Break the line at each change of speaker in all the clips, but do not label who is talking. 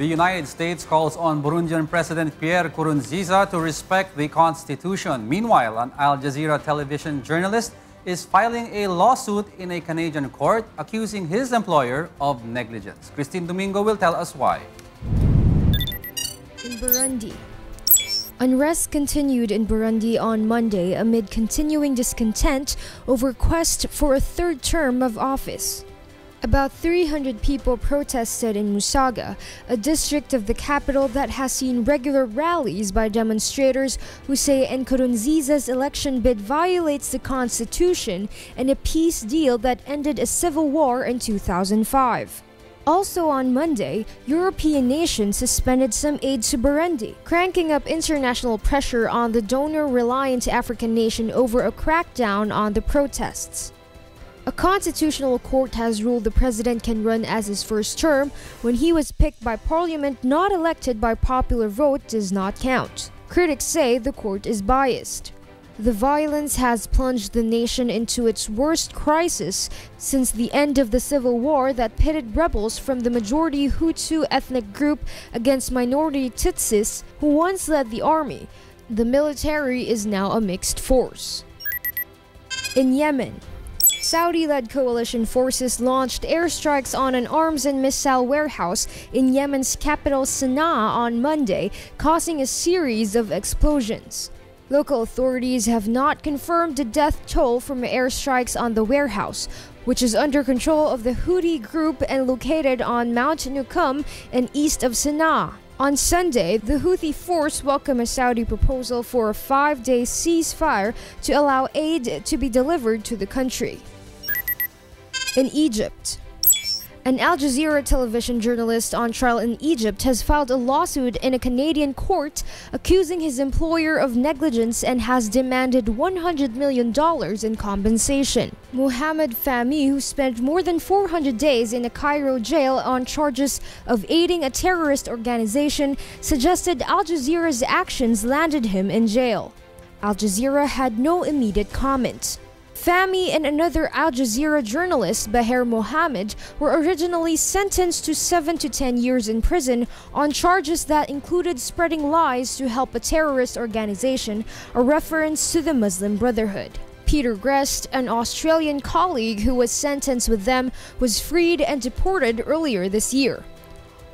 The United States calls on Burundian President Pierre Nkurunziza to respect the Constitution. Meanwhile, an Al Jazeera television journalist is filing a lawsuit in a Canadian court accusing his employer of negligence. Kristine Domingo will tell us why.
In Burundi. Unrest continued in Burundi on Monday amid continuing discontent over quest for a third term of office. About 300 people protested in Musaga, a district of the capital that has seen regular rallies by demonstrators who say Nkurunziza's election bid violates the constitution and a peace deal that ended a civil war in 2005. Also on Monday, European nations suspended some aid to Burundi, cranking up international pressure on the donor-reliant African nation over a crackdown on the protests. A constitutional court has ruled the president can run as his first term when he was picked by parliament not elected by popular vote does not count. Critics say the court is biased. The violence has plunged the nation into its worst crisis since the end of the civil war that pitted rebels from the majority Hutu ethnic group against minority Tutsis who once led the army. The military is now a mixed force. In Yemen, Saudi-led coalition forces launched airstrikes on an arms and missile warehouse in Yemen's capital Sana'a on Monday, causing a series of explosions. Local authorities have not confirmed the death toll from airstrikes on the warehouse, which is under control of the Houthi group and located on Mount Nukum and east of Sana'a. On Sunday, the Houthi force welcomed a Saudi proposal for a 5-day ceasefire to allow aid to be delivered to the country. In Egypt, an Al Jazeera television journalist on trial in Egypt has filed a lawsuit in a Canadian court accusing his employer of negligence and has demanded $100 million in compensation. Mohamed Fahmy, who spent more than 400 days in a Cairo jail on charges of aiding a terrorist organization, suggested Al Jazeera's actions landed him in jail. Al Jazeera had no immediate comment. Fahmy and another Al Jazeera journalist, Baher Mohammed, were originally sentenced to 7 to 10 years in prison on charges that included spreading lies to help a terrorist organization, a reference to the Muslim Brotherhood. Peter Grest, an Australian colleague who was sentenced with them, was freed and deported earlier this year.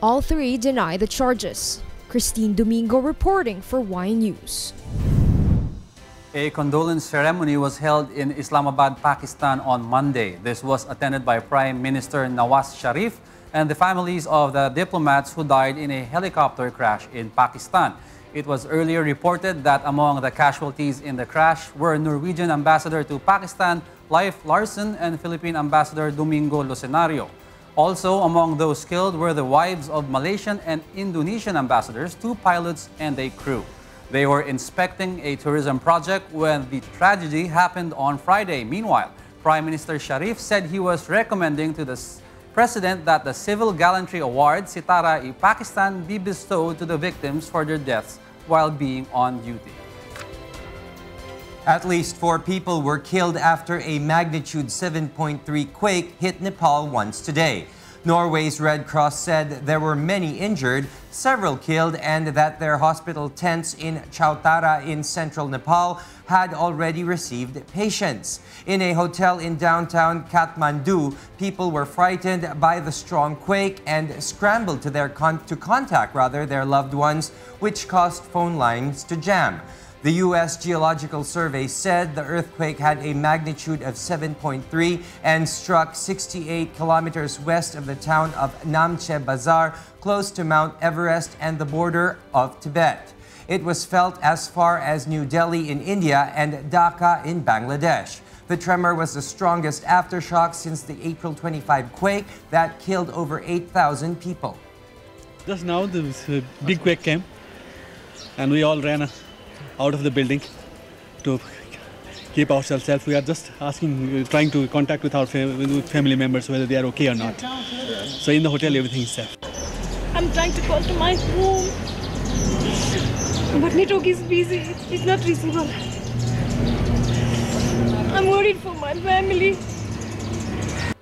All three deny the charges. Kristine Domingo reporting for Y News.
A condolence ceremony was held in Islamabad, Pakistan on Monday. This was attended by Prime Minister Nawaz Sharif and the families of the diplomats who died in a helicopter crash in Pakistan. It was earlier reported that among the casualties in the crash were Norwegian Ambassador to Pakistan, Leif Larsen, and Philippine Ambassador Domingo Lucenario. Also among those killed were the wives of Malaysian and Indonesian ambassadors, 2 pilots, and a crew. They were inspecting a tourism project when the tragedy happened on Friday. Meanwhile, Prime Minister Sharif said he was recommending to the President that the Civil Gallantry Award, Sitara-e-Pakistan, be bestowed to the victims for their deaths while being on duty.
At least 4 people were killed after a magnitude 7.3 quake hit Nepal once today. Norway's Red Cross said there were many injured, several killed, and that their hospital tents in Chautara in central Nepal had already received patients. In a hotel in downtown Kathmandu, people were frightened by the strong quake and scrambled to contact their loved ones, which caused phone lines to jam. The U.S. Geological Survey said the earthquake had a magnitude of 7.3 and struck 68 kilometers west of the town of Namche Bazar, close to Mount Everest and the border of Tibet. It was felt as far as New Delhi in India and Dhaka in Bangladesh. The tremor was the strongest aftershock since the April 25 quake that killed over 8,000 people.
Just now, this big quake came, and we all ran out of the building to keep ourselves safe. We are just trying to contact with our family members whether they are okay or not. So in the hotel, everything is safe.
I'm trying to call to my room, but network is busy. It's not reachable. I'm worried for my family.